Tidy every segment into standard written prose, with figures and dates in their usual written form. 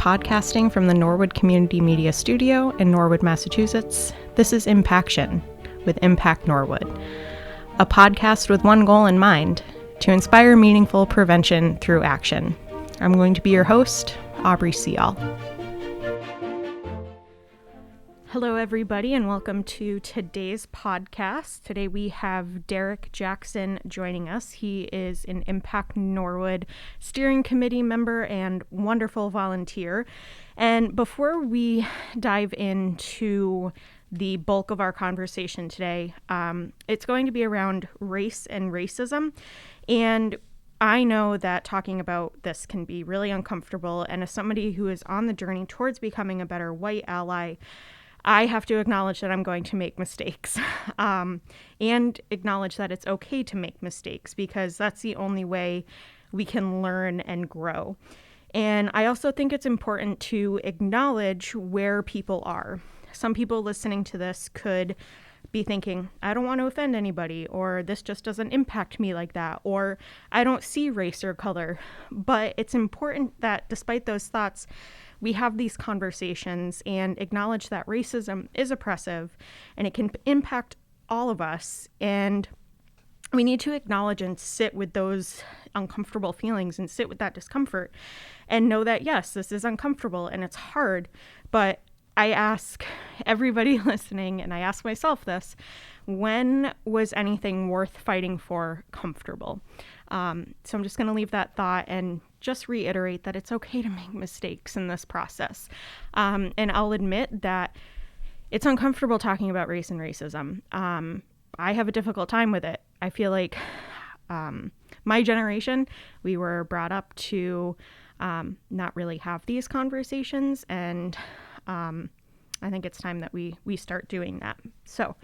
Podcasting from the Norwood Community Media Studio in Norwood, Massachusetts, this is Impaction with Impact Norwood, a podcast with one goal in mind, to inspire meaningful prevention through action. I'm going to be your host, Aubrey Seall. Hello, everybody, and welcome to today's podcast. Today we have Dereck Jackson joining us. He is an Impact Norwood steering committee member and wonderful volunteer. And before we dive into the bulk of our conversation today, it's going to be around race and racism. And I know that talking about this can be really uncomfortable. And as somebody who is on the journey towards becoming a better white ally, I have to acknowledge that I'm going to make mistakes and acknowledge that it's okay to make mistakes, because that's the only way we can learn and grow. And I also think it's important to acknowledge where people are. Some people listening to this could be thinking, I don't want to offend anybody, or this just doesn't impact me like that, or I don't see race or color. But it's important that despite those thoughts, we have these conversations and acknowledge that racism is oppressive and it can impact all of us. And we need to acknowledge and sit with those uncomfortable feelings and sit with that discomfort and know that, yes, this is uncomfortable and it's hard. But I ask everybody listening, and I ask myself this, when was anything worth fighting for comfortable? So I'm just going to leave that thought and just reiterate that it's okay to make mistakes in this process. And I'll admit that it's uncomfortable talking about race and racism. I have a difficult time with it. I feel like my generation, we were brought up to not really have these conversations, and I think it's time that we start doing that. So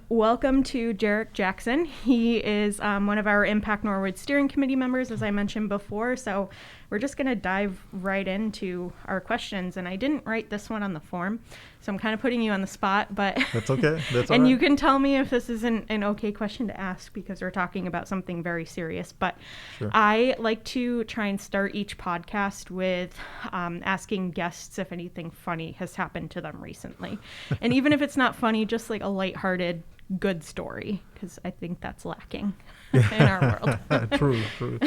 welcome to Dereck Jackson. He is one of our Impact Norwood steering committee members, as I mentioned before. So we're just going to dive right into our questions. And I didn't write this one on the form, so I'm kind of putting you on the spot. But that's okay. That's all and right. you can tell me if this isn't an okay question to ask, because we're talking about something very serious. But Sure. I like to try and start each podcast with asking guests if anything funny has happened to them recently. And even if it's not funny, just like a lighthearted, good story, because I think that's lacking in our world. True.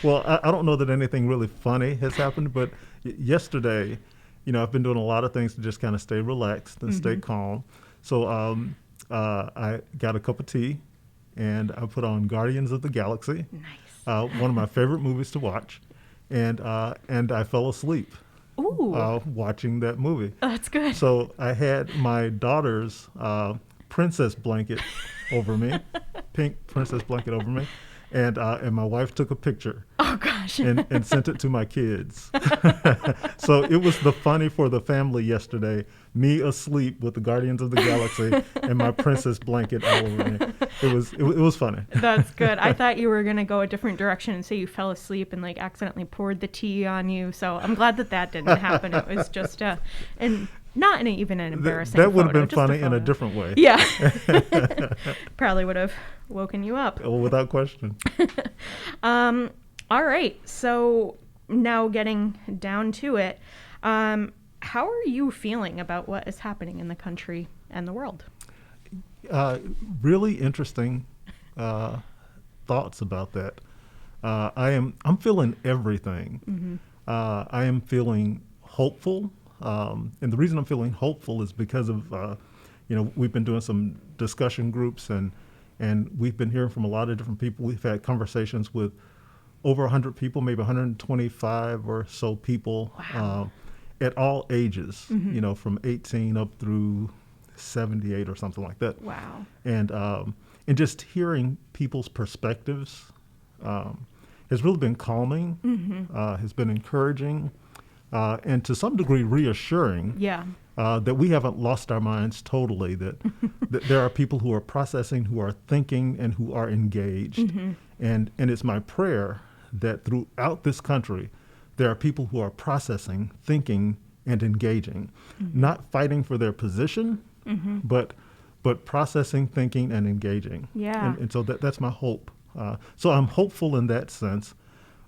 Well, I don't know that anything really funny has happened, but yesterday, I've been doing a lot of things to just kind of stay relaxed and stay calm. So I got a cup of tea, and I put on Guardians of the Galaxy. Nice. One of my favorite movies to watch, and I fell asleep. Ooh. Watching that movie. Oh, that's good. So I had my daughter's princess blanket over me, pink princess blanket over me, and my wife took a picture. Oh gosh. and sent it to my kids. So it was the funny for the family yesterday. Me asleep with the Guardians of the Galaxy and my princess blanket all over me. It was funny. That's good. I thought you were gonna go a different direction and say you fell asleep and like accidentally poured the tea on you. So I'm glad that didn't happen. It was just and not even an embarrassing. That would have photo, been funny in a different way. Yeah. Probably would have woken you up. Oh, without question. All right. So now getting down to it, how are you feeling about what is happening in the country and the world? Really interesting thoughts about that. I'm feeling everything. Mm-hmm. I am feeling hopeful. And the reason I'm feeling hopeful is because of, we've been doing some discussion groups and we've been hearing from a lot of different people. We've had conversations with over 100 people, maybe 125 or so people. Wow. At all ages, from 18 up through 78 or something like that. Wow. And just hearing people's perspectives has really been calming, has been encouraging, and to some degree reassuring. Yeah. That we haven't lost our minds totally, that there are people who are processing, who are thinking, and who are engaged. And it's my prayer that throughout this country, there are people who are processing, thinking, and engaging, not fighting for their position, but processing, thinking, and engaging. Yeah. And so that's my hope. So I'm hopeful in that sense.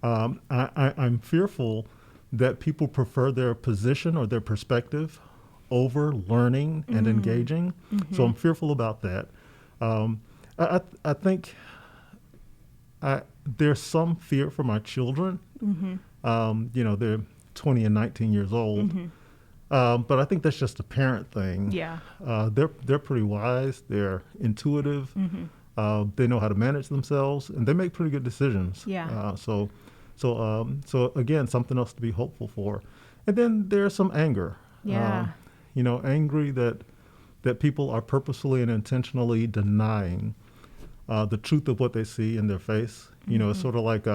I'm fearful that people prefer their position or their perspective over learning and engaging. So I'm fearful about that. I think there's some fear for my children. They're 20 and 19 years old. But I think that's just a parent thing. Yeah. They're pretty wise. They're intuitive. They know how to manage themselves, and they make pretty good decisions. Yeah. So again, something else to be hopeful for. And then there's some anger. Yeah. Angry that people are purposefully and intentionally denying the truth of what they see in their face. It's sort of like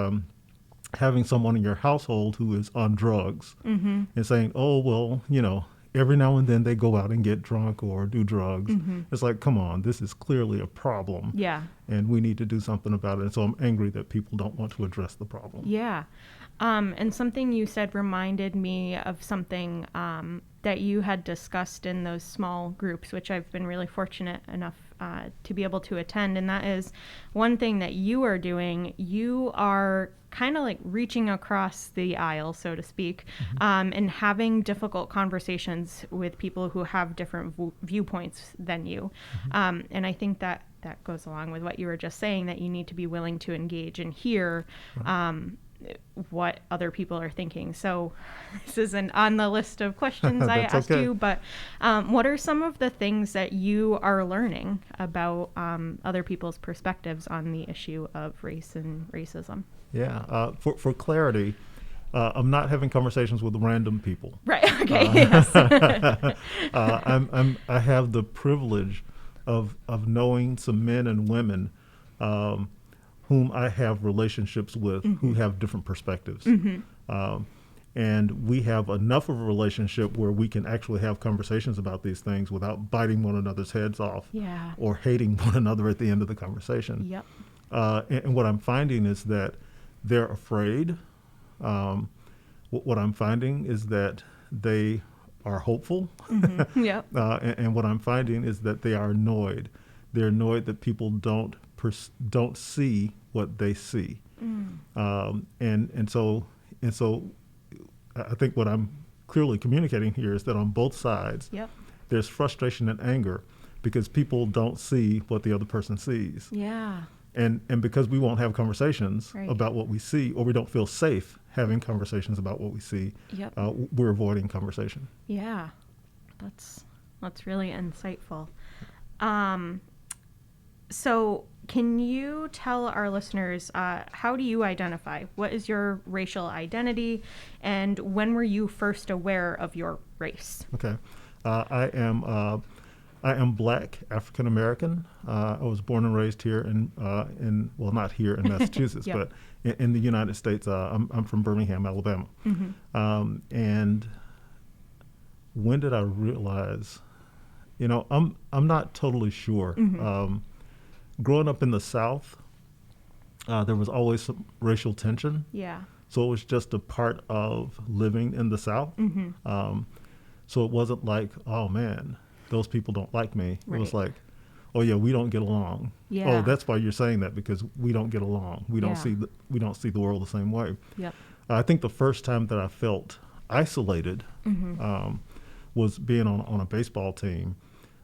having someone in your household who is on drugs and saying, oh, well, every now and then they go out and get drunk or do drugs. It's like, come on, this is clearly a problem. Yeah. And we need to do something about it. And so I'm angry that people don't want to address the problem. Yeah. And something you said reminded me of something that you had discussed in those small groups, which I've been really fortunate enough to be able to attend. And that is one thing that you are doing. You are kind of like reaching across the aisle, so to speak, and having difficult conversations with people who have different viewpoints than you. And I think that goes along with what you were just saying, that you need to be willing to engage and hear what other people are thinking. So this isn't on the list of questions I asked you, but what are some of the things that you are learning about other people's perspectives on the issue of race and racism? Yeah. For clarity, I'm not having conversations with random people. Right. Okay. Yes. I have the privilege of knowing some men and women whom I have relationships with who have different perspectives. And we have enough of a relationship where we can actually have conversations about these things without biting one another's heads off or hating one another at the end of the conversation. Yep. And what I'm finding is that they're afraid. What I'm finding is that they are hopeful. Yep. And what I'm finding is that they are annoyed. They're annoyed that people don't see what they see. And so I think what I'm clearly communicating here is that on both sides, there's frustration and anger because people don't see what the other person sees. Yeah. And because we won't have conversations about what we see, or we don't feel safe having conversations about what we see, we're avoiding conversation. Yeah, that's really insightful. So can you tell our listeners, how do you identify? What is your racial identity, and when were you first aware of your race? Okay. I am Black, African American. I was born and raised here well, not here in Massachusetts, but in the United States. I'm from Birmingham, Alabama. And when did I realize? I'm not totally sure. Growing up in the South, there was always some racial tension. Yeah. So it was just a part of living in the South. So it wasn't like, oh man, those people don't like me. It was like, oh yeah, we don't get along. Yeah. Oh, that's why you're saying that, because we don't get along. We don't see the world the same way. Yep. I think the first time that I felt isolated was being on a baseball team,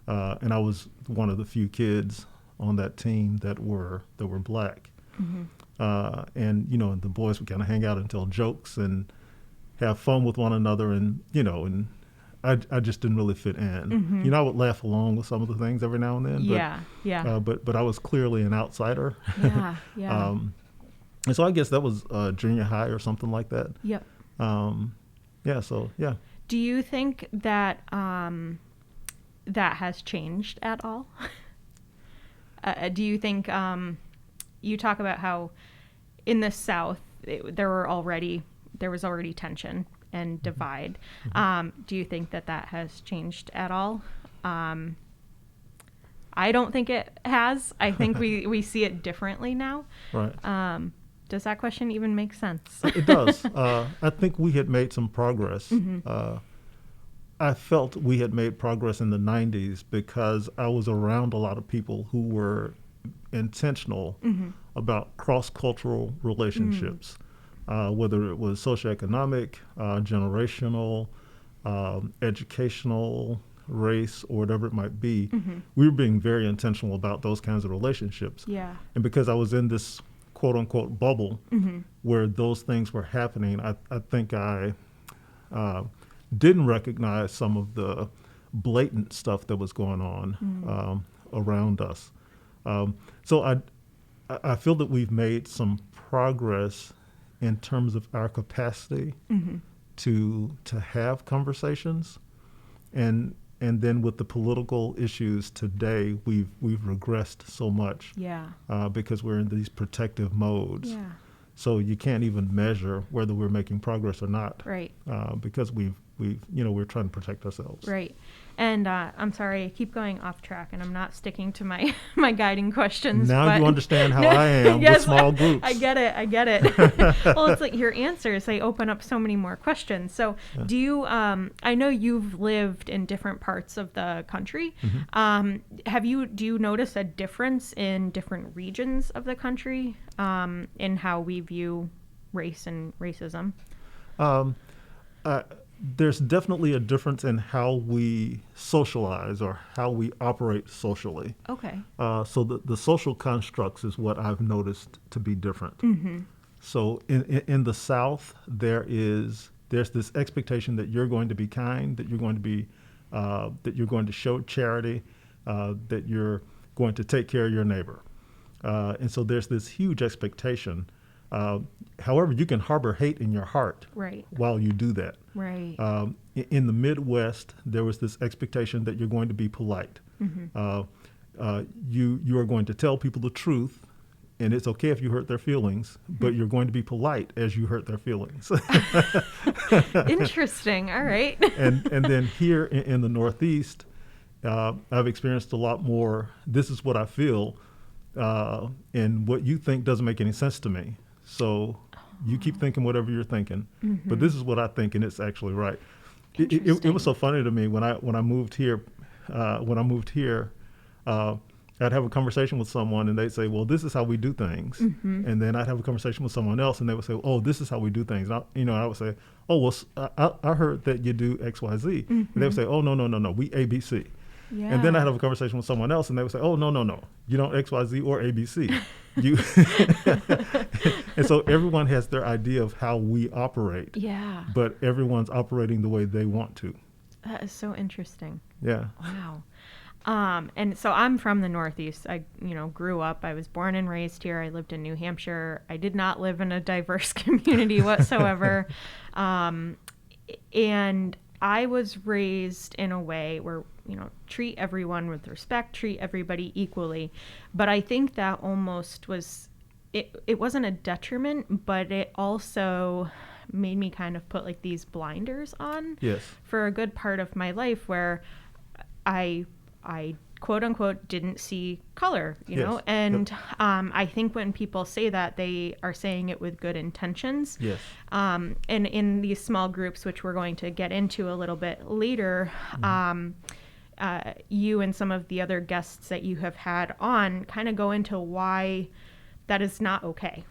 and I was one of the few kids on that team that were Black. And the boys would kind of hang out and tell jokes and have fun with one another, and I just didn't really fit in. I would laugh along with some of the things every now and then. But I was clearly an outsider. And so I guess that was junior high or something like that. Yep. Do you think that that has changed at all? Do you think you talk about how in the South there was already tension and divide? Do you think that has changed at all? I don't think it has. I think we see it differently now. Right. Does that question even make sense? It does. I think we had made some progress. I felt we had made progress in the 90s because I was around a lot of people who were intentional about cross-cultural relationships, whether it was socioeconomic, generational, educational, race, or whatever it might be, we were being very intentional about those kinds of relationships. Yeah. And because I was in this quote unquote bubble where those things were happening, I think I didn't recognize some of the blatant stuff that was going on around us. So I feel that we've made some progress in terms of our capacity to have conversations, and then with the political issues today, we've regressed so much. Yeah. Because we're in these protective modes. Yeah. So you can't even measure whether we're making progress or not. Right. Because we're trying to protect ourselves. Right. And I'm sorry, I keep going off track, and I'm not sticking to my my guiding questions. Now you understand how I am yes, with small groups. I get it. Well, it's like your answers, they open up so many more questions. So do you, I know you've lived in different parts of the country. Do you notice a difference in different regions of the country in how we view race and racism? There's definitely a difference in how we socialize or how we operate socially. Okay. So the social constructs is what I've noticed to be different. So in the South, there's this expectation that you're going to be kind, that you're going to show charity, that you're going to take care of your neighbor. And so there's this huge expectation. However, you can harbor hate in your heart while you do that. Right. In the Midwest, there was this expectation that you're going to be polite. You are going to tell people the truth, and it's okay if you hurt their feelings, but you're going to be polite as you hurt their feelings. Interesting. All right. and then here in the Northeast, I've experienced a lot more, this is what I feel, and what you think doesn't make any sense to me. So you keep thinking whatever you're thinking, but this is what I think, and it's actually right. It was so funny to me when I moved here. I'd have a conversation with someone, and they'd say, "Well, this is how we do things," and then I'd have a conversation with someone else, and they would say, "Oh, this is how we do things." And I would say, "Oh, well, I heard that you do X, Y, Z," and they would say, "Oh, no, we ABC." Yeah. And then I have a conversation with someone else, and they would say, "Oh, no, you don't X, Y, Z or ABC." And so everyone has their idea of how we operate. Yeah. But everyone's operating the way they want to. That is so interesting. Yeah. Wow. And so I'm from the Northeast. I, grew up. I was born and raised here. I lived in New Hampshire. I did not live in a diverse community whatsoever. And I was raised in a way where, treat everyone with respect, treat everybody equally. But I think that almost was, it wasn't a detriment, but it also made me kind of put like these blinders on for a good part of my life where I quote unquote didn't see color, know, and I think when people say that, they are saying it with good intentions. Yes. And in these small groups, which we're going to get into a little bit later, you and some of the other guests that you have had on kind of go into why that is not okay.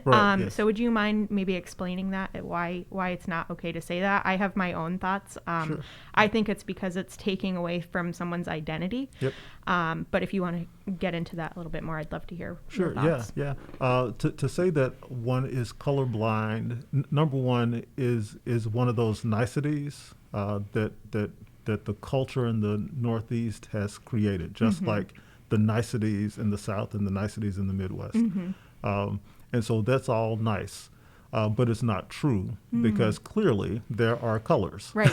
Right, So would you mind maybe explaining that, why it's not okay to say that? I have my own thoughts. Sure. I think it's because it's taking away from someone's identity. Yep. But if you want to get into that a little bit more, I'd love to hear your Sure. thoughts. Yeah. To say that one is colorblind, number one is one of those niceties that the culture in the Northeast has created, just like the niceties in the South and the niceties in the Midwest. And so that's all nice. But it's not true because clearly there are colors. Right.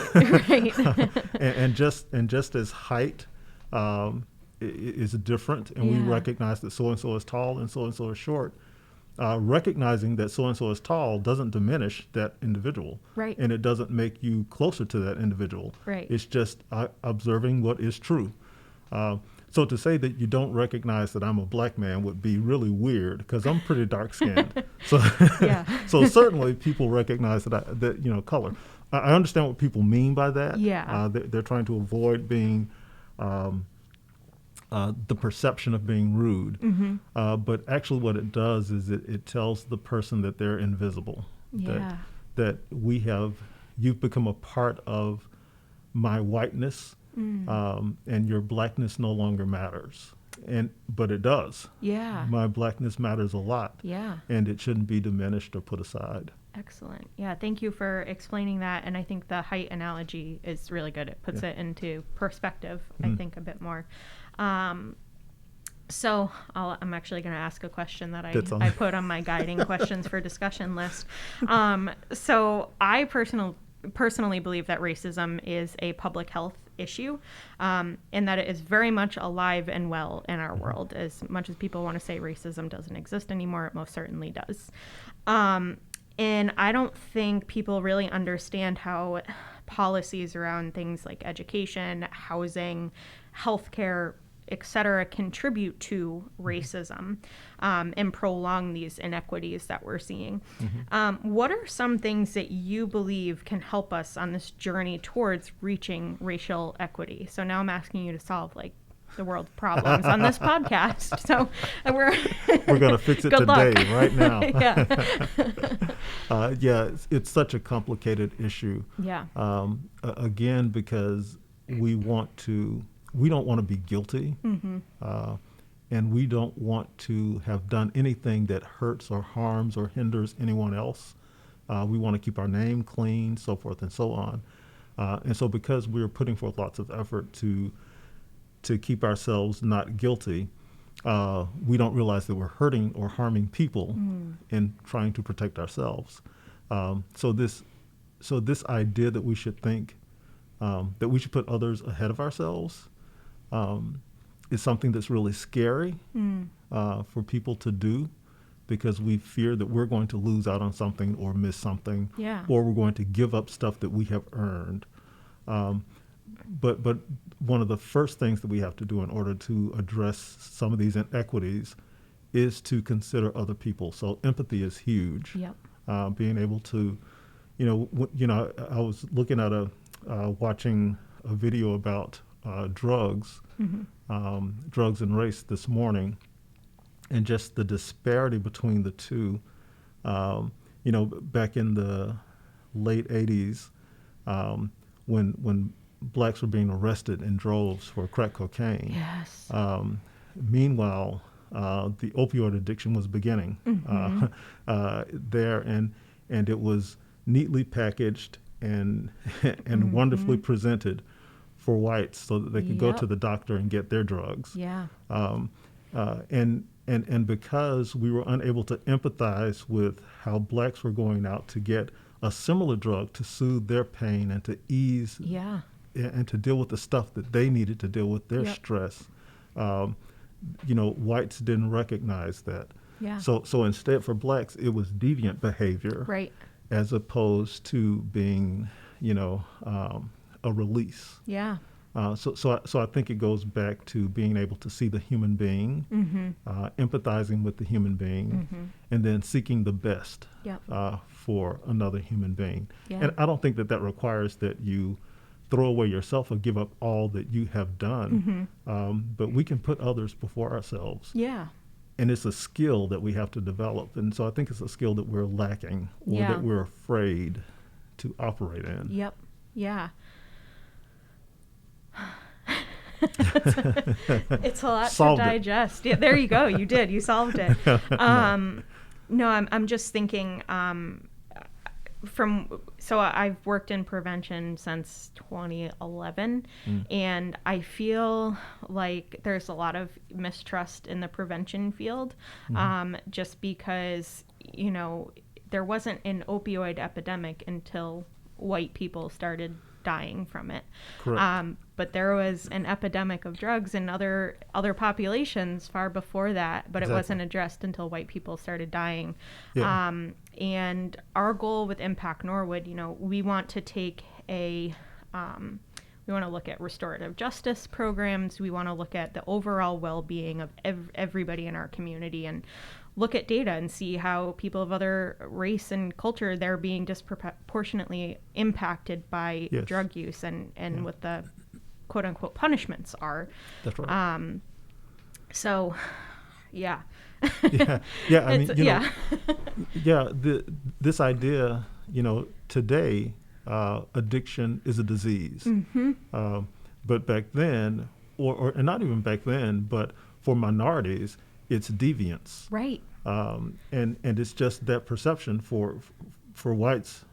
and just as height is different, and we recognize that so-and-so is tall and so-and-so is short, recognizing that so-and-so is tall doesn't diminish that individual. Right. And it doesn't make you closer to that individual. Right. It's just observing what is true. So to say that you don't recognize that I'm a black man would be really weird because I'm pretty dark skinned. So certainly people recognize that color. I understand what people mean by that. Yeah. They're trying to avoid being the perception of being rude. But actually what it does is it tells the person that they're invisible. Yeah. That you've become a part of my whiteness, and your blackness no longer matters. But it does. Yeah. My blackness matters a lot. Yeah. And it shouldn't be diminished or put aside. Excellent. Yeah, thank you for explaining that. And I think the height analogy is really good. It puts it into perspective, I think, a bit more. So I'm actually going to ask a question that I put on my guiding questions for discussion list. So I personally believe that racism is a public health issue, and that it is very much alive and well in our world. As much as people want to say racism doesn't exist anymore, it most certainly does. And I don't think people really understand how policies around things like education, housing, healthcare, et cetera, contribute to racism, and prolong these inequities that we're seeing. What are some things that you believe can help us on this journey towards reaching racial equity? So now I'm asking you to solve the world's problems on this podcast. So we're going to fix it today, right now. Yeah. It's such a complicated issue. Yeah. Again, because we don't want to be guilty, and we don't want to have done anything that hurts or harms or hinders anyone else. We want to keep our name clean, so forth and so on. And so because we're putting forth lots of effort to keep ourselves not guilty, we don't realize that we're hurting or harming people in trying to protect ourselves. So this idea that we should think that we should put others ahead of ourselves is something that's really scary for people to do, because we fear that we're going to lose out on something or miss something, or we're going to give up stuff that we have earned. But one of the first things that we have to do in order to address some of these inequities is to consider other people. So empathy is huge. Yep. Being able to, I was looking at watching a video about drugs, drugs and race this morning, and just the disparity between the two. Back in the late 80s, when blacks were being arrested in droves for crack cocaine. Yes. Meanwhile, the opioid addiction was beginning there, and it was neatly packaged and wonderfully presented for whites so that they could go to the doctor and get their drugs. Yeah. And because we were unable to empathize with how blacks were going out to get a similar drug to soothe their pain and to ease and to deal with the stuff that they needed to deal with their stress, whites didn't recognize that. Yeah. So instead, for blacks, it was deviant behavior, right, as opposed to being, a release. Yeah. So I think it goes back to being able to see the human being, empathizing with the human being, and then seeking the best for another human being. Yeah. And I don't think that requires that you throw away yourself or give up all that you have done, but we can put others before ourselves. Yeah. And it's a skill that we have to develop. And so I think it's a skill that we're lacking, or that we're afraid to operate in. Yep. Yeah. It's a lot to digest. Yeah, there you go. You did. You solved it. No, I'm just thinking so I've worked in prevention since 2011, and I feel like there's a lot of mistrust in the prevention field, just because, there wasn't an opioid epidemic until white people started dying from it. Correct. But there was an epidemic of drugs in other populations far before that, but it wasn't addressed until white people started dying. Yeah. And our goal with Impact Norwood, we want to take we want to look at restorative justice programs. We want to look at the overall well-being of everybody in our community, and look at data and see how people of other race and culture, they're being disproportionately impacted by drug use and what the quote unquote punishments are. That's right. So, yeah. Yeah, yeah. I mean, Yeah. yeah. This idea, today, addiction is a disease. Mm-hmm. But back then, and not even back then, but for minorities, it's deviance. Right. And it's just that perception for whites.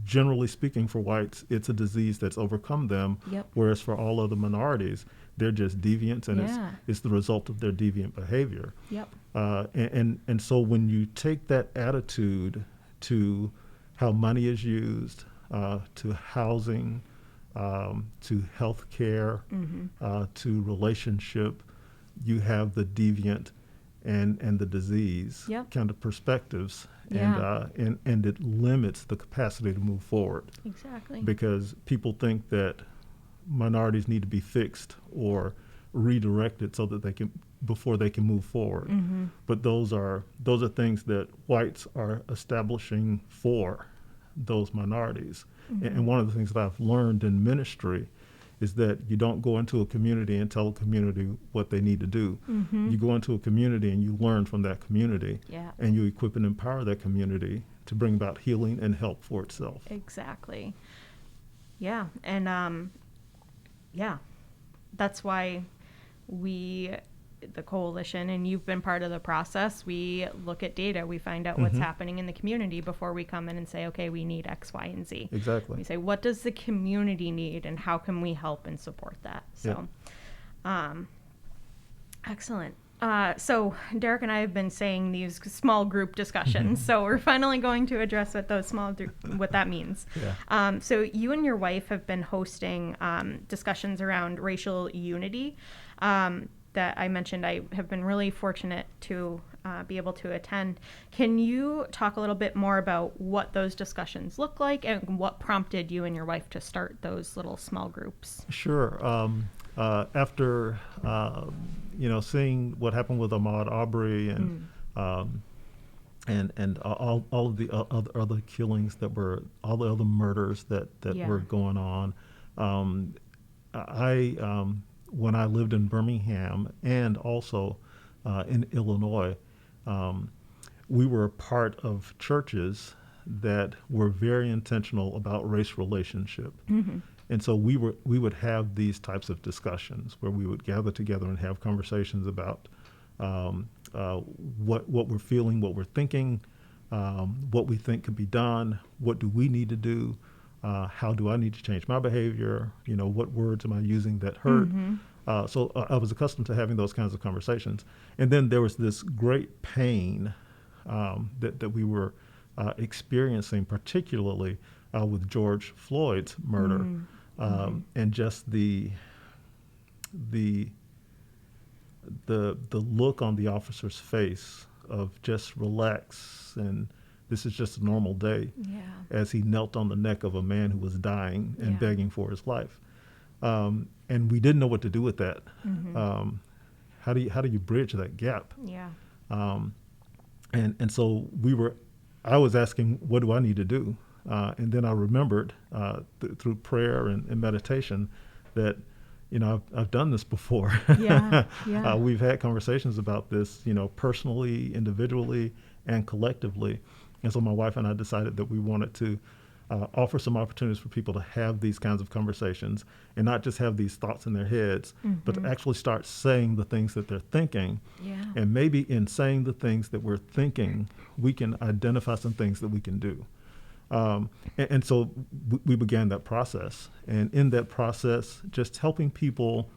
Generally speaking, for whites, it's a disease that's overcome them. Yep. Whereas for all other minorities, they're just deviants, and Yeah. it's the result of their deviant behavior. Yep. And so when you take that attitude to how money is used, to housing, to health care, to relationship, you have the deviant and the disease Yep. kind of perspectives, Yeah. and it limits the capacity to move forward, Exactly. because people think that minorities need to be fixed or redirected so that before they can move forward. Mm-hmm. But those are things that whites are establishing for those minorities. Mm-hmm. And one of the things that I've learned in ministry is that you don't go into a community and tell a community what they need to do. Mm-hmm. You go into a community and you learn from that community, Yeah. and you equip and empower that community to bring about healing and help for itself. Exactly. Yeah. And yeah, that's why the coalition, and you've been part of the process, we look at data, we find out what's happening in the community before we come in and say, okay, we need X, Y, and Z. Exactly. We say, what does the community need, and how can we help and support that? So, excellent. So Dereck and I have been saying these small group discussions, so we're finally going to address what that means. Yeah. So you and your wife have been hosting discussions around racial unity that I mentioned. I have been really fortunate to be able to attend. Can you talk a little bit more about what those discussions look like and what prompted you and your wife to start those little small groups? Sure. After seeing what happened with Ahmaud Arbery and all of the other killings all the other murders that were going on, when I lived in Birmingham and also in Illinois, we were a part of churches that were very intentional about race relationship. Mm-hmm. And so we would have these types of discussions where we would gather together and have conversations about what we're feeling, what we're thinking, what we think could be done, what do we need to do, how do I need to change my behavior, what words am I using that hurt. So I was accustomed to having those kinds of conversations. And then there was this great pain that we were experiencing, particularly with George Floyd's murder. And just the look on the officer's face of just relax, and this is just a normal day, as he knelt on the neck of a man who was dying and begging for his life. And we didn't know what to do with that. How do you bridge that gap? And so I was asking, what do I need to do? And then I remembered through prayer and meditation that, I've done this before. We've had conversations about this, personally, individually, and collectively. And so my wife and I decided that we wanted to offer some opportunities for people to have these kinds of conversations and not just have these thoughts in their heads, but to actually start saying the things that they're thinking. And maybe in saying the things that we're thinking, we can identify some things that we can do. And so we began that process. And in that process, just helping people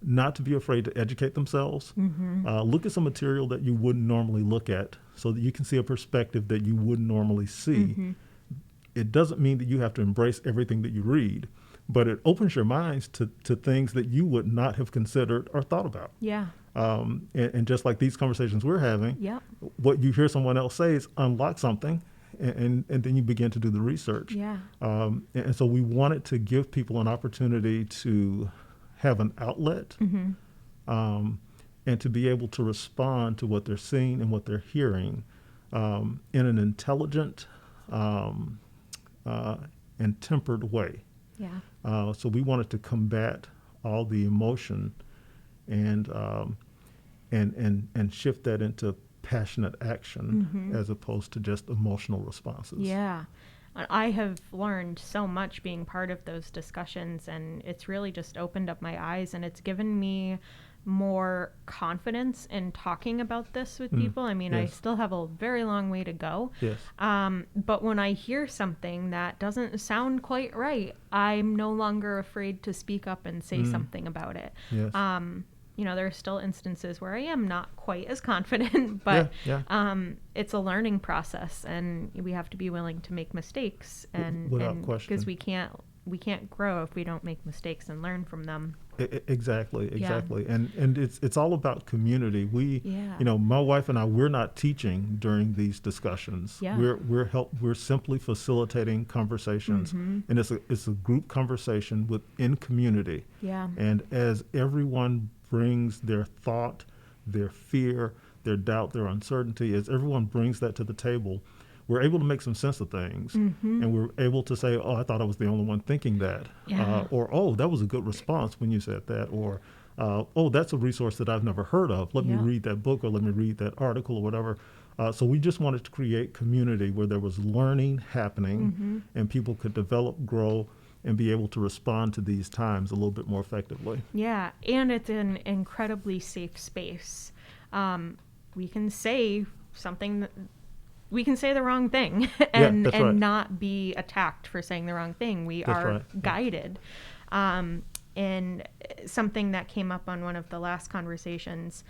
not to be afraid to educate themselves, look at some material that you wouldn't normally look at so that you can see a perspective that you wouldn't normally see. It doesn't mean that you have to embrace everything that you read, but it opens your minds to things that you would not have considered or thought about. And just like these conversations we're having, what you hear someone else say is unlock something, and then you begin to do the research. And so we wanted to give people an opportunity to have an outlet, and to be able to respond to what they're seeing and what they're hearing in an intelligent and tempered way. So we wanted to combat all the emotion and and shift that into passionate action as opposed to just emotional responses. Yeah. I have learned so much being part of those discussions, and it's really just opened up my eyes, and it's given me more confidence in talking about this with people. I mean, I Yes. still have a very long way to go. Yes. But when I hear something that doesn't sound quite right, I'm no longer afraid to speak up and say something about it. Yes. There are still instances where I am not quite as confident, but it's a learning process, and we have to be willing to make mistakes, Without question. because we can't grow if we don't make mistakes and learn from them. Exactly. And it's all about community. We, my wife and I, we're not teaching during these discussions. Yeah. We're simply facilitating conversations, and it's a group conversation within community. Yeah. And as everyone brings their thought, their fear, their doubt, their uncertainty, as everyone brings that to the table, we're able to make some sense of things, and we're able to say, oh, I thought I was the only one thinking that, or, oh, that was a good response when you said that, or, oh, that's a resource that I've never heard of. Let me read that book, or let me read that article, or whatever. So we just wanted to create community where there was learning happening, and people could develop, grow, and be able to respond to these times a little bit more effectively. Yeah, and it's an incredibly safe space. We can say something we can say the wrong thing and right. not be attacked for saying the wrong thing. We That's are right. guided. And something that came up on one of the last conversations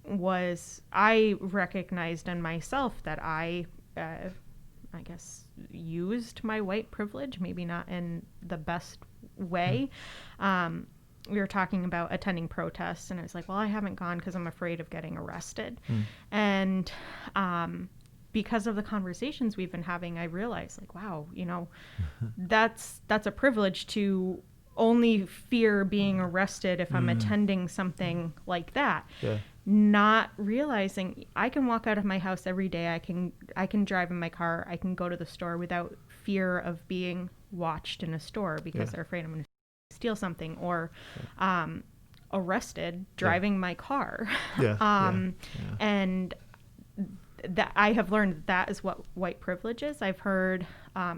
was I recognized in myself that I guess, used my white privilege, maybe not in the best way. We were talking about attending protests, and I was like, well, I haven't gone because I'm afraid of getting arrested. And because of the conversations we've been having, I realized, like, wow, that's a privilege to only fear being arrested if I'm attending something like that. Yeah. Not realizing I can walk out of my house every day. I can drive in my car. I can go to the store without fear of being watched in a store because they're afraid I'm going to steal something or arrested driving my car. And that I have learned that is what white privilege is. I've heard,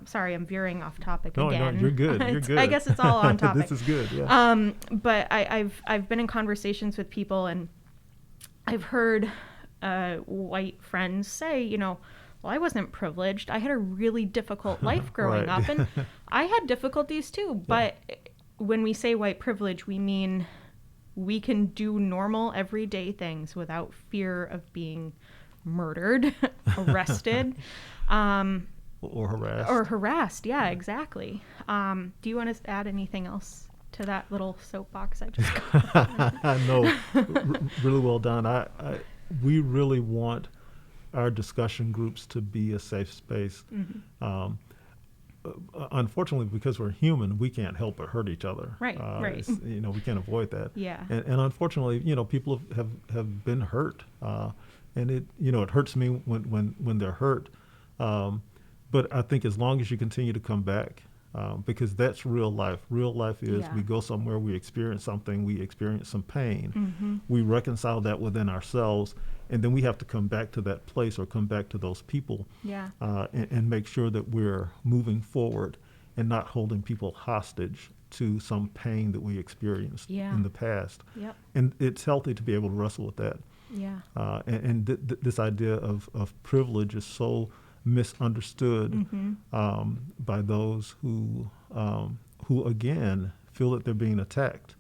sorry, I'm veering off topic again. No, you're good. You're good. I guess it's all on topic. This is good. Yeah. But I've been in conversations with people, and I've heard white friends say, well, I wasn't privileged. I had a really difficult life growing up, and I had difficulties too. But when we say white privilege, we mean we can do normal, everyday things without fear of being murdered, arrested, or harassed. Or harassed. Yeah, exactly. Do you want to add anything else to that little soapbox I just got? No, really well done. We really want our discussion groups to be a safe space. Unfortunately, because we're human, we can't help but hurt each other. Right. We can't avoid that. Yeah. And unfortunately, people have been hurt, and it hurts me when they're hurt. But I think as long as you continue to come back, because that's real life. Real life is we go somewhere, we experience something, we experience some pain, we reconcile that within ourselves, and then we have to come back to that place or come back to those people, and make sure that we're moving forward and not holding people hostage to some pain that we experienced in the past. Yep. And it's healthy to be able to wrestle with that. Yeah. This idea of privilege is so misunderstood by those who again feel that they're being attacked,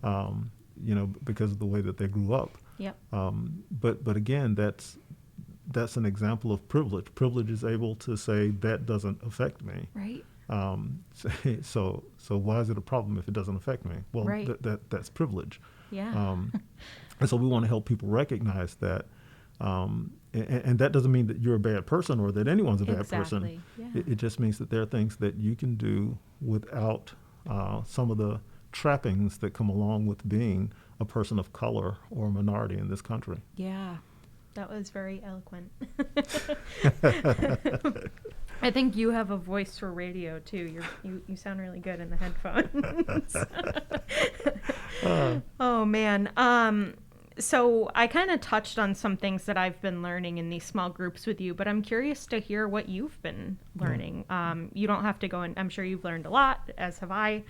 because of the way that they grew up. Yep. But again, that's an example of privilege. Privilege is able to say that doesn't affect me. Right. So why is it a problem if it doesn't affect me? Well, that's privilege. Yeah. And so we want to help people recognize that. And that doesn't mean that you're a bad person or that anyone's a bad person. Yeah. It just means that there are things that you can do without some of the trappings that come along with being a person of color or a minority in this country. Yeah, that was very eloquent. I think you have a voice for radio too. You sound really good in the headphones. Oh man. So I kind of touched on some things that I've been learning in these small groups with you, but I'm curious to hear what you've been learning. You don't have to go in. I'm sure you've learned a lot, as have I.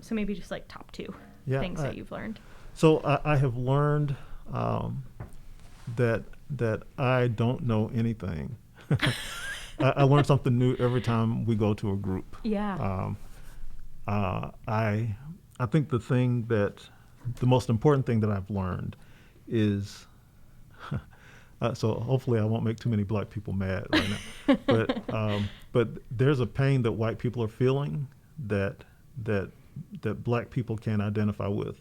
So maybe just like top two things that you've learned. So I have learned that I don't know anything. I learn something new every time we go to a group. Yeah. I think the most important thing that I've learned is, so hopefully I won't make too many black people mad right now, but there's a pain that white people are feeling that black people can't identify with,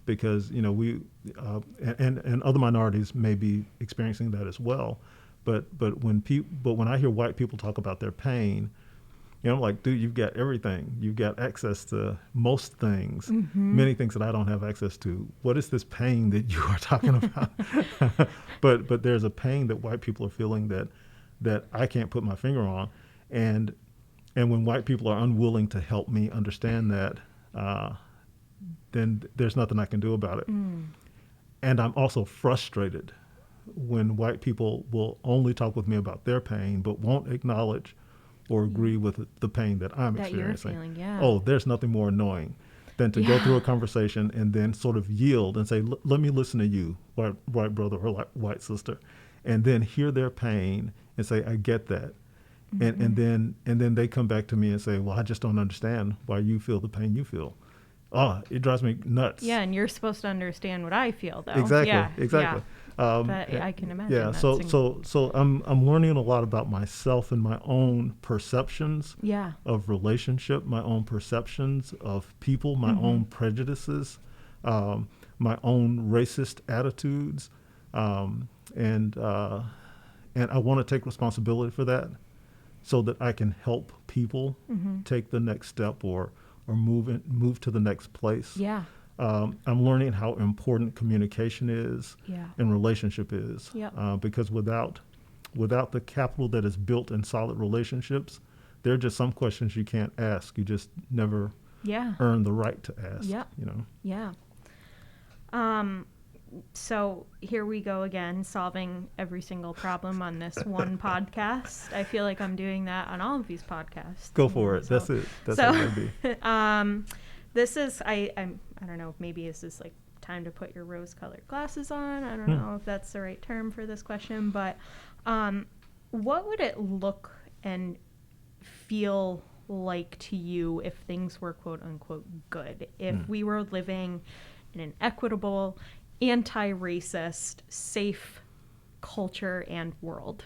because we and other minorities may be experiencing that as well, but when I hear white people talk about their pain, I'm like, dude, you've got everything. You've got access to most things, many things that I don't have access to. What is this pain that you are talking about? But there's a pain that white people are feeling that I can't put my finger on, and when white people are unwilling to help me understand that, then there's nothing I can do about it. And I'm also frustrated when white people will only talk with me about their pain, but won't acknowledge or agree with the pain that I'm experiencing. You're feeling, yeah. Oh, there's nothing more annoying than to go through a conversation and then sort of yield and say, let me listen to you, white brother or white sister, and then hear their pain and say, I get that. And then they come back to me and say, well, I just don't understand why you feel the pain you feel. Oh, it drives me nuts. Yeah, and you're supposed to understand what I feel, though. Exactly. Yeah. But I can imagine. Yeah. So I'm learning a lot about myself and my own perceptions. Of relationship, my own perceptions of people, my own prejudices, my own racist attitudes, and I want to take responsibility for that, so that I can help people take the next step or move to the next place. I'm learning how important communication is and relationship is. Because without the capital that is built in solid relationships, there are just some questions you can't ask. You just never earn the right to ask. So here we go again, solving every single problem on this one podcast. I feel like I'm doing that on all of these podcasts. Go for it. That's it. That's how it be. This is, I don't know, maybe this is like time to put your rose-colored glasses on. I don't know if that's the right term for this question, but what would it look and feel like to you if things were quote-unquote good? If we were living in an equitable, anti-racist, safe culture and world?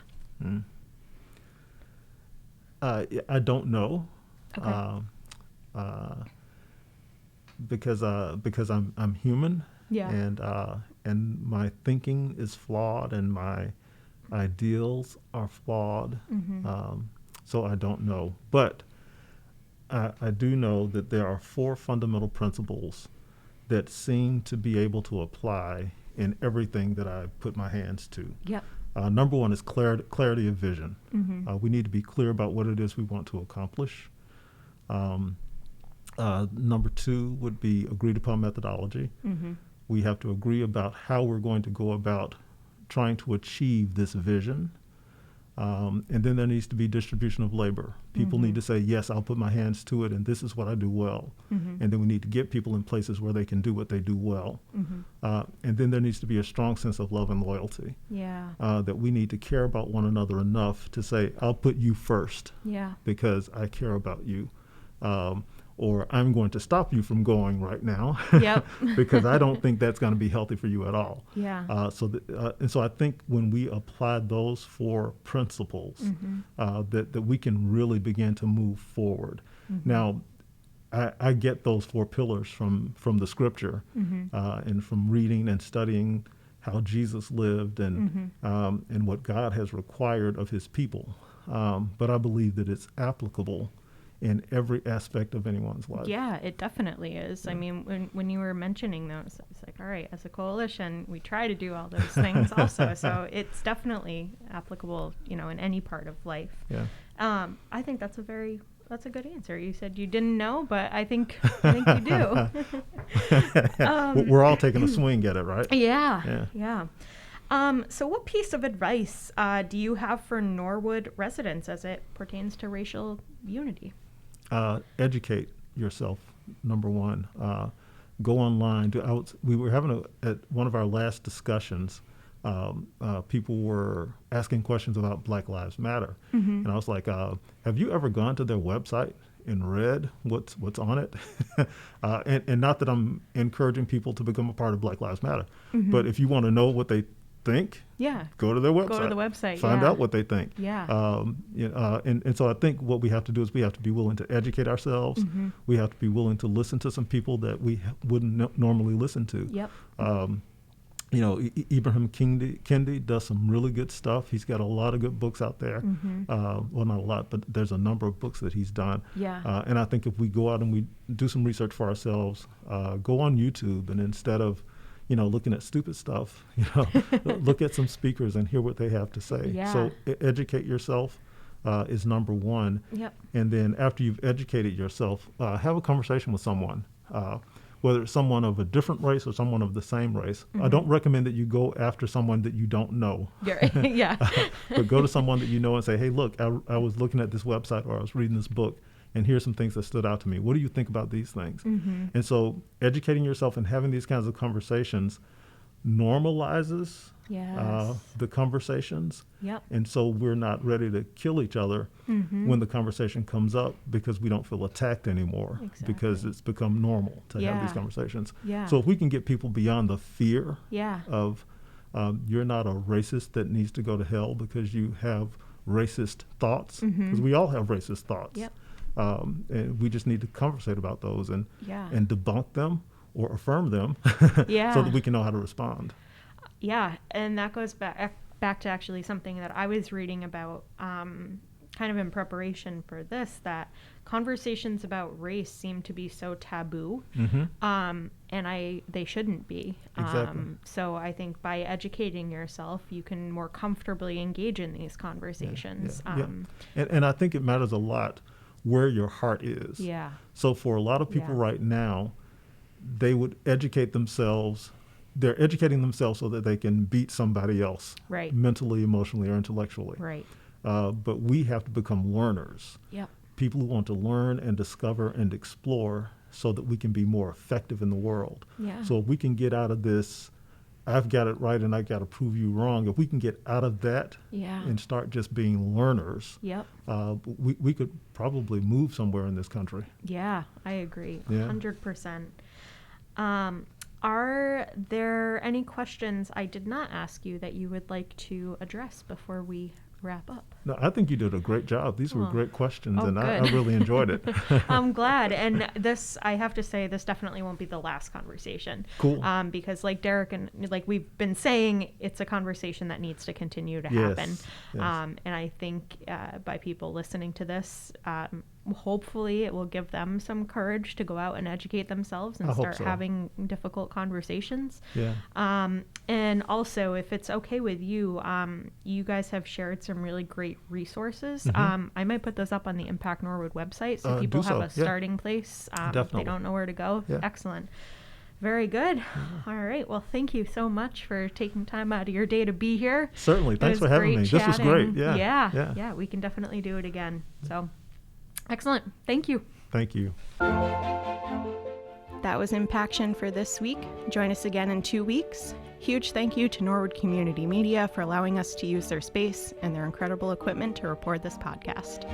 I don't know. Okay. Because I'm human, and my thinking is flawed and my ideals are flawed. So I don't know, but I do know that there are 4 fundamental principles that seem to be able to apply in everything that I put my hands to. Number 1 is clarity of vision. We need to be clear about what it is we want to accomplish. Number 2 would be agreed upon methodology. We have to agree about how we're going to go about trying to achieve this vision. And then there needs to be distribution of labor. People need to say, yes, I'll put my hands to it, and this is what I do well. And then we need to get people in places where they can do what they do well. And then there needs to be a strong sense of love and loyalty. That we need to care about one another enough to say, I'll put you first because I care about you. Or I'm going to stop you from going right now because I don't think that's going to be healthy for you at all. So I think when we apply those 4 principles, that we can really begin to move forward. Now, I get those 4 pillars from the scripture and from reading and studying how Jesus lived and what God has required of his people. But I believe that it's applicable in every aspect of anyone's life. Yeah, it definitely is. I mean, when you were mentioning those, it's like, all right, as a coalition, we try to do all those things also. So it's definitely applicable, in any part of life. I think that's a very That's a good answer. You said you didn't know, but I think you do. We're all taking a swing at it, right? Yeah. So what piece of advice do you have for Norwood residents as it pertains to racial unity? Educate yourself, number one. Go online. We were having at one of our last discussions, people were asking questions about Black Lives Matter. And I was like, have you ever gone to their website and read what's on it? And not that I'm encouraging people to become a part of Black Lives Matter, but if you want to know what they think, go to their website. Go to the website. Find out what they think. And so I think what we have to do is we have to be willing to educate ourselves. We have to be willing to listen to some people that we wouldn't normally listen to. Ibrahim Kendi does some really good stuff. He's got a lot of good books out there. Well, not a lot, but there's a number of books that he's done. And I think if we go out and we do some research for ourselves, go on YouTube, and instead of looking at stupid stuff, look at some speakers and hear what they have to say. So educate yourself is number one. And then after you've educated yourself, have a conversation with someone, whether it's someone of a different race or someone of the same race. I don't recommend that you go after someone that you don't know. But go to someone that you know and say, hey, look, I was looking at this website, or I was reading this book, and here's some things that stood out to me. What do you think about these things? And so educating yourself and having these kinds of conversations normalizes the conversations. And so we're not ready to kill each other when the conversation comes up, because we don't feel attacked anymore, because it's become normal to have these conversations. So if we can get people beyond the fear of you're not a racist that needs to go to hell because you have racist thoughts, because we all have racist thoughts. And we just need to conversate about those and debunk them or affirm them so that we can know how to respond. And that goes back to actually something that I was reading about kind of in preparation for this, that conversations about race seem to be so taboo, and they shouldn't be. So I think by educating yourself, you can more comfortably engage in these conversations. And I think it matters a lot where your heart is. So for a lot of people right now, they would educate themselves. They're educating themselves so that they can beat somebody else, mentally, emotionally, or intellectually. But we have to become learners. People who want to learn and discover and explore so that we can be more effective in the world. So if we can get out of this, I've got it right and I got to prove you wrong. If we can get out of that and start just being learners, we could probably move somewhere in this country. I agree. 100%. Are there any questions I did not ask you that you would like to address before we wrap up? No, I think you did a great job. These were great questions, and I really enjoyed it. I'm glad. And this, I have to say, this definitely won't be the last conversation. Cool. Because like Dereck and like we've been saying, it's a conversation that needs to continue to happen. And I think by people listening to this, hopefully it will give them some courage to go out and educate themselves and start having difficult conversations. And also, if it's okay with you, you guys have shared some really great resources. I might put those up on the Impact Norwood website so people have a starting place. If they don't know where to go. Excellent. Very good. All right. Well, thank you so much for taking time out of your day to be here. Certainly. Thanks for having me. Chatting. This was great. Yeah. We can definitely do it again. So excellent. Thank you. Thank you. That was Impaction for this week. Join us again in 2 weeks. Huge thank you to Norwood Community Media for allowing us to use their space and their incredible equipment to record this podcast.